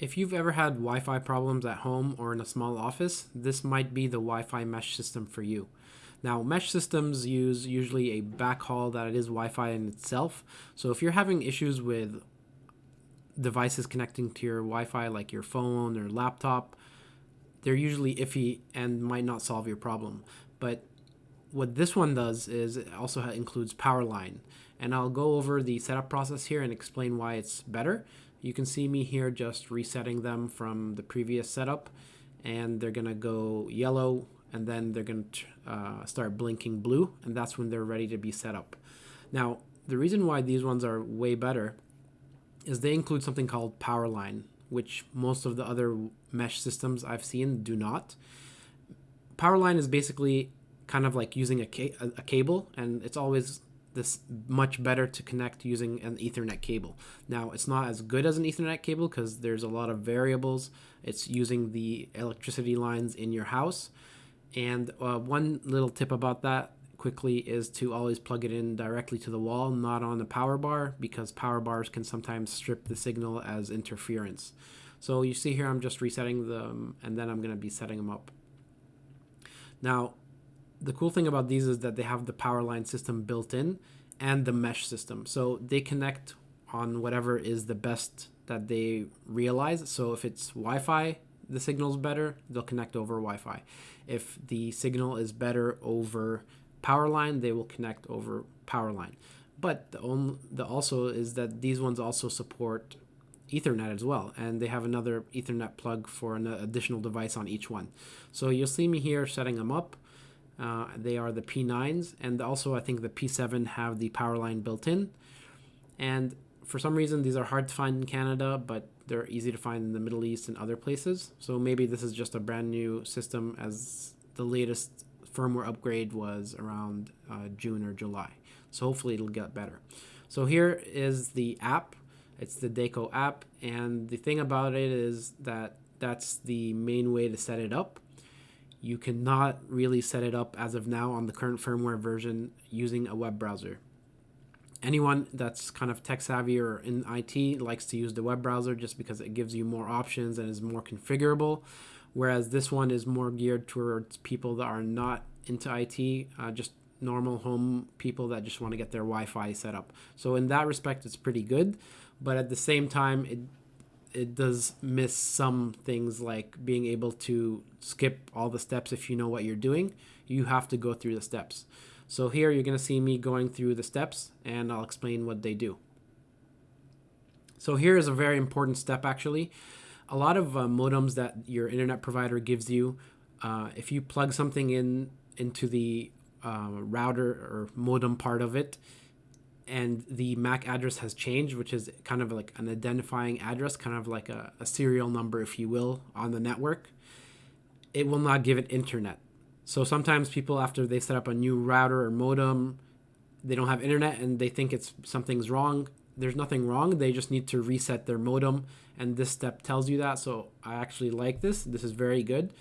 If you've ever had Wi-Fi problems at home or in a small office, this might be the Wi-Fi mesh system for you. Now, mesh systems use usually a backhaul that is Wi-Fi in itself. So if you're having issues with devices connecting to your Wi-Fi like your phone or laptop, they're usually iffy and might not solve your problem. But what this one does is it also includes Powerline. And I'll go over the setup process here and explain why it's better. You can see me here just resetting them from the previous setup, and they're gonna go yellow, and then they're gonna start blinking blue, and that's when they're ready to be set up. Now, the reason why these ones are way better is they include something called Powerline, which most of the other mesh systems I've seen do not. Powerline is basically kind of like using a cable, and it's always this much better to connect using an Ethernet cable. Now, it's not as good as an Ethernet cable because there's a lot of variables. It's using the electricity lines in your house. And one little tip about that quickly is to always plug it in directly to the wall, not on the power bar, because power bars can sometimes strip the signal as interference. So you see here I'm just resetting them, and then I'm going to be setting them up. Now, the cool thing about these is that they have the Powerline system built in and the mesh system. So they connect on whatever is the best that they realize. So if it's Wi-Fi, the signal's better, they'll connect over Wi-Fi. If the signal is better over Powerline, they will connect over Powerline. But the also is that these ones also support Ethernet as well, and they have another Ethernet plug for an additional device on each one. So you'll see me here setting them up. They are the P9s, and also I think the P7 have the Powerline built in. And for some reason, these are hard to find in Canada, but they're easy to find in the Middle East and other places. So maybe this is just a brand new system, as the latest firmware upgrade was around June or July. So hopefully it'll get better. So here is the app. It's the Deco app, and the thing about it is that that's the main way to set it up. You cannot really set it up as of now on the current firmware version using a web browser. Anyone that's kind of tech savvy or in IT likes to use the web browser just because it gives you more options and is more configurable, whereas this one is more geared towards people that are not into IT, just normal home people that just want to get their Wi-Fi set up. So in that respect, it's pretty good, but at the same time, it does miss some things like being able to skip all the steps. If you know what you're doing, you have to go through the steps. So here you're going to see me going through the steps, and I'll explain what they do. So here is a very important step actually. A lot of modems that your internet provider gives you, if you plug something into the router or modem part of it, and the MAC address has changed, which is kind of like an identifying address, kind of like a serial number, if you will, on the network, it will not give it internet. So sometimes people, after they set up a new router or modem, they don't have internet and they think something's wrong. There's nothing wrong. They just need to reset their modem, and this step tells you that. So I actually like this. This is very good.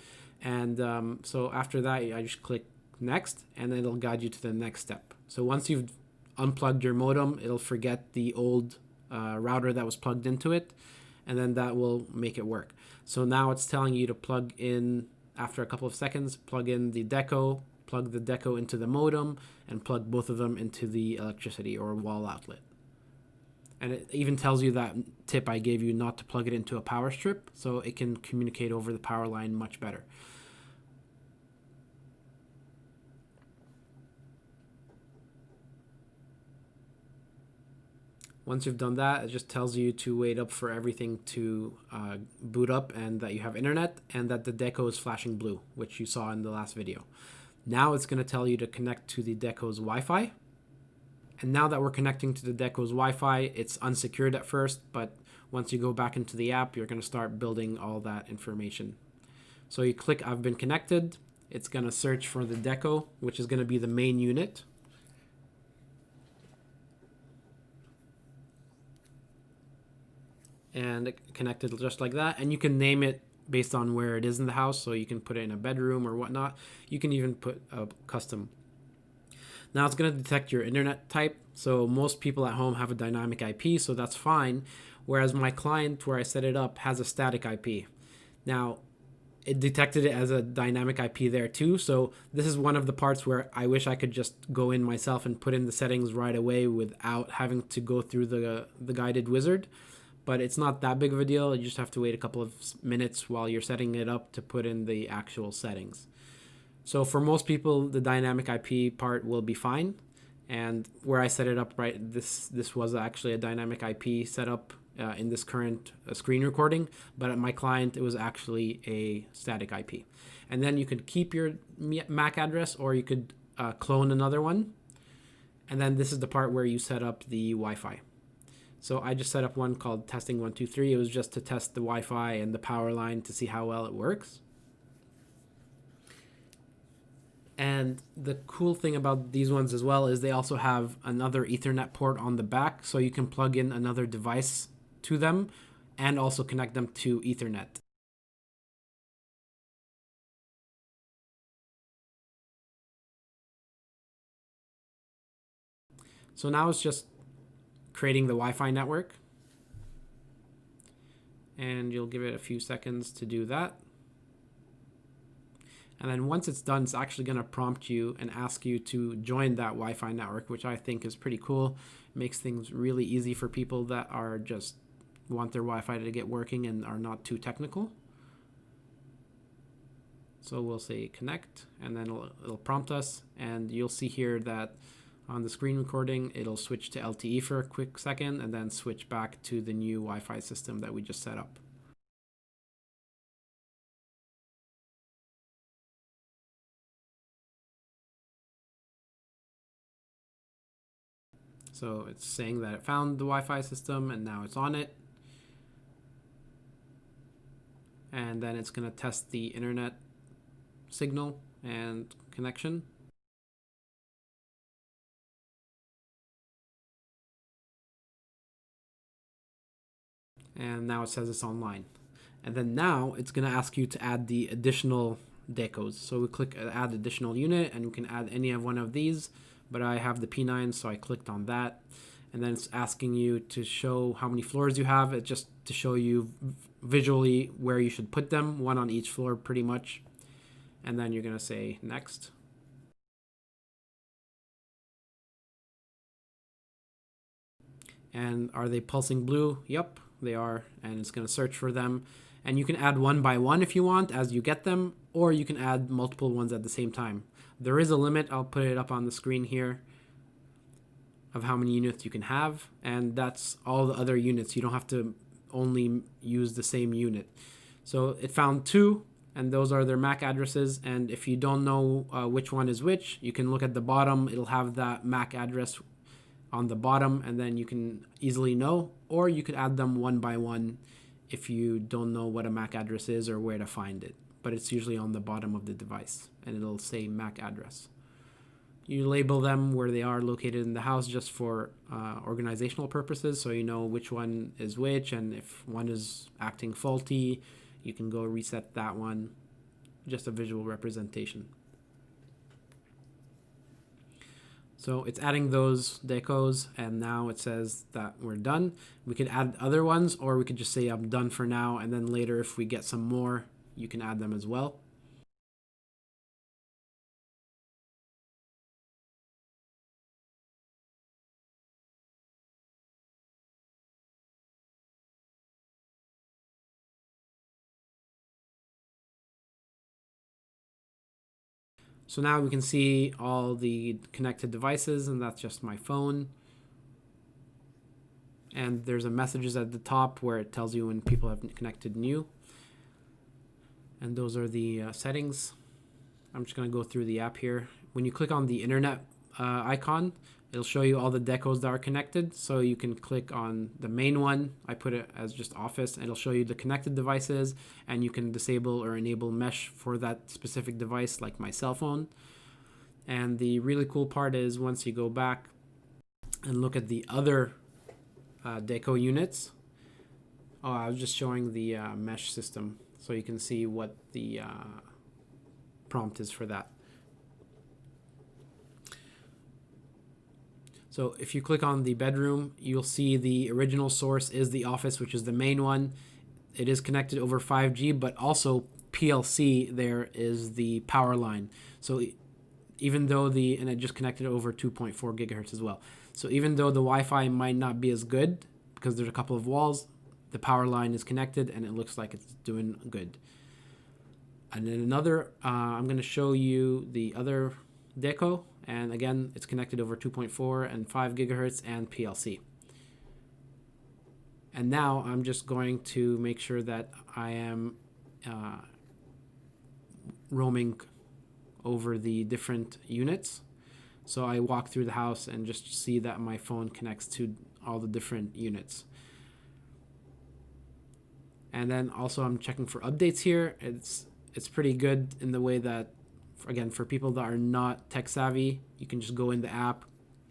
And so after that, I just click next, and then it'll guide you to the next step. So once you've unplugged your modem, it'll forget the old router that was plugged into it, and then that will make it work. So now it's telling you to plug in, after a couple of seconds, plug in the Deco, plug the Deco into the modem, and plug both of them into the electricity or wall outlet. And it even tells you that tip I gave you not to plug it into a power strip, so it can communicate over the power line much better. Once you've done that, it just tells you to wait up for everything to boot up, and that you have internet, and that the Deco is flashing blue, which you saw in the last video. Now it's going to tell you to connect to the Deco's Wi-Fi. And now that we're connecting to the Deco's Wi-Fi, it's unsecured at first, but once you go back into the app, you're going to start building all that information. So you click I've been connected. It's going to search for the Deco, which is going to be the main unit. And connected just like that, and you can name it based on where it is in the house, so you can put it in a bedroom or whatnot. You can even put a custom. Now it's going to detect your internet type, so most people at home have a dynamic IP, so that's fine. whereas my client where I set it up has a static IP. Now, it detected it as a dynamic IP there too. So this is one of the parts where I wish I could just go in myself and put in the settings right away without having to go through the guided wizard. But it's not that big of a deal. You just have to wait a couple of minutes while you're setting it up to put in the actual settings. So for most people, the dynamic IP part will be fine. And where I set it up, right, this was actually a dynamic IP setup in this current screen recording, but at my client, it was actually a static IP. And then you could keep your MAC address, or you could clone another one. And then this is the part where you set up the Wi-Fi. So I just set up one called testing 123. It was just to test the Wi-Fi and the Powerline to see how well it works. And the cool thing about these ones as well is they also have another Ethernet port on the back, so you can plug in another device to them and also connect them to Ethernet. So now it's just creating the Wi-Fi network, and you'll give it a few seconds to do that. And then once it's done, it's actually going to prompt you and ask you to join that Wi-Fi network, which I think is pretty cool. It makes things really easy for people that are just want their Wi-Fi to get working and are not too technical. So we'll say connect, and then it'll prompt us, and you'll see here that on the screen recording, it'll switch to LTE for a quick second and then switch back to the new Wi-Fi system that we just set up. So it's saying that it found the Wi-Fi system and now it's on it. And then it's going to test the internet signal and connection. And now it says it's online. And then now it's going to ask you to add the additional decos. So we click add additional unit, and we can add any of one of these, but I have the P9, so I clicked on that. And then it's asking you to show how many floors you have. It's just to show you visually where you should put them, one on each floor pretty much. And then you're going to say next. And are they pulsing blue? Yep, they are. And it's going to search for them. And you can add one by one if you want as you get them, or you can add multiple ones at the same time. There is a limit. I'll put it up on the screen here of how many units you can have, and that's all the other units. You don't have to only use the same unit. So it found 2, and those are their MAC addresses. And if you don't know which one is which, you can look at the bottom. It'll have that MAC address on the bottom, and then you can easily know, or you could add them one by one if you don't know what a MAC address is or where to find it. But it's usually on the bottom of the device, and it'll say MAC address. You label them where they are located in the house just for organizational purposes, so you know which one is which, and if one is acting faulty, you can go reset that one. Just a visual representation. So it's adding those decos, and now it says that we're done. We could add other ones, or we could just say I'm done for now, and then later if we get some more, you can add them as well. So now we can see all the connected devices, and that's just my phone. And there's a messages at the top where it tells you when people have connected new. And those are the settings. I'm just going to go through the app here. When you click on the internet icon, it'll show you all the decos that are connected. So you can click on the main one. I put it as just office, and it'll show you the connected devices, and you can disable or enable mesh for that specific device, like my cell phone. And the really cool part is once you go back and look at the other Deco units. Oh, I was just showing the mesh system, so you can see what the prompt is for that. So if you click on the bedroom, you'll see the original source is the office, which is the main one. It is connected over 5G, but also PLC there is the power line. So even though and it just connected over 2.4 gigahertz as well. So even though the Wi-Fi might not be as good because there's a couple of walls, the power line is connected and it looks like it's doing good. And then I'm going to show you the other Deco. And again, it's connected over 2.4 and 5 gigahertz and PLC. And now I'm just going to make sure that I am roaming over the different units. So I walk through the house and just see that my phone connects to all the different units. And then also I'm checking for updates here. It's pretty good in the way that, again, for people that are not tech savvy, you can just go in the app,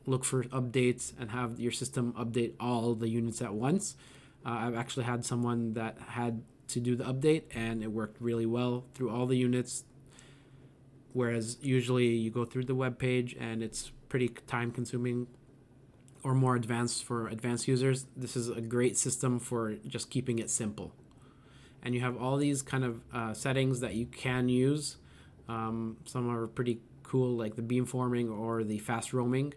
look for updates, and have your system update all the units at once. I've actually had someone that had to do the update, and it worked really well through all the units. Whereas usually you go through the web page and it's pretty time consuming or more advanced for advanced users. This is a great system for just keeping it simple. And you have all these kind of settings that you can use. Some are pretty cool, like the beamforming or the fast roaming.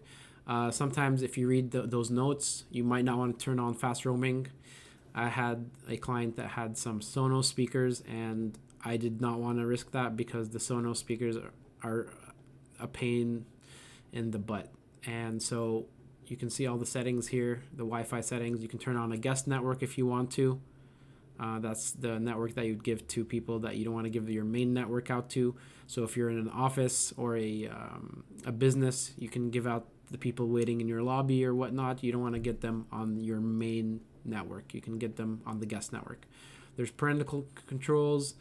Sometimes if you read those notes, you might not want to turn on fast roaming. I had a client that had some Sonos speakers, and I did not want to risk that because the Sonos speakers are a pain in the butt. And so you can see all the settings here, the Wi-Fi settings. You can turn on a guest network if you want to. That's the network that you'd give to people that you don't want to give your main network out to. So if you're in an office or a business, you can give out the people waiting in your lobby or whatnot. You don't want to get them on your main network. You can get them on the guest network. There's parental controls.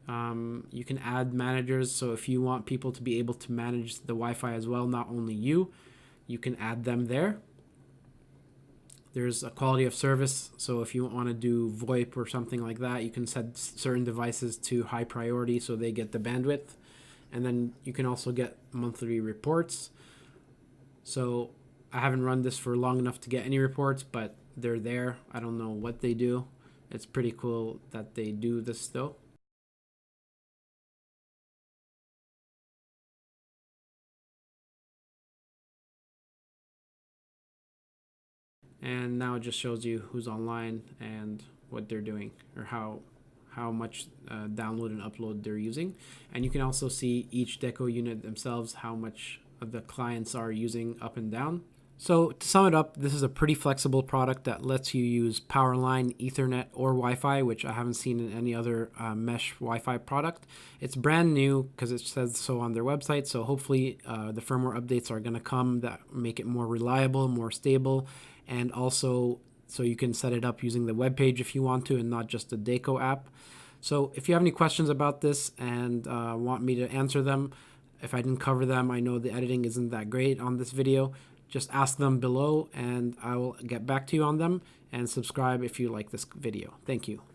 You can add managers. So if you want people to be able to manage the Wi-Fi as well, not only you can add them there. There's a quality of service. So if you want to do VoIP or something like that, you can set certain devices to high priority so they get the bandwidth. And then you can also get monthly reports. So I haven't run this for long enough to get any reports, but they're there. I don't know what they do. It's pretty cool that they do this though. And now it just shows you who's online and what they're doing, or how much download and upload they're using. And you can also see each Deco unit themselves, how much of the clients are using up and down. So to sum it up, this is a pretty flexible product that lets you use Powerline, Ethernet, or Wi-Fi, which I haven't seen in any other mesh Wi-Fi product. It's brand new because it says so on their website. So hopefully the firmware updates are going to come that make it more reliable, more stable, and also so you can set it up using the web page if you want to and not just the Deco app. So if you have any questions about this and want me to answer them, if I didn't cover them, I know the editing isn't that great on this video, just ask them below and I will get back to you on them, and subscribe if you like this video. Thank you.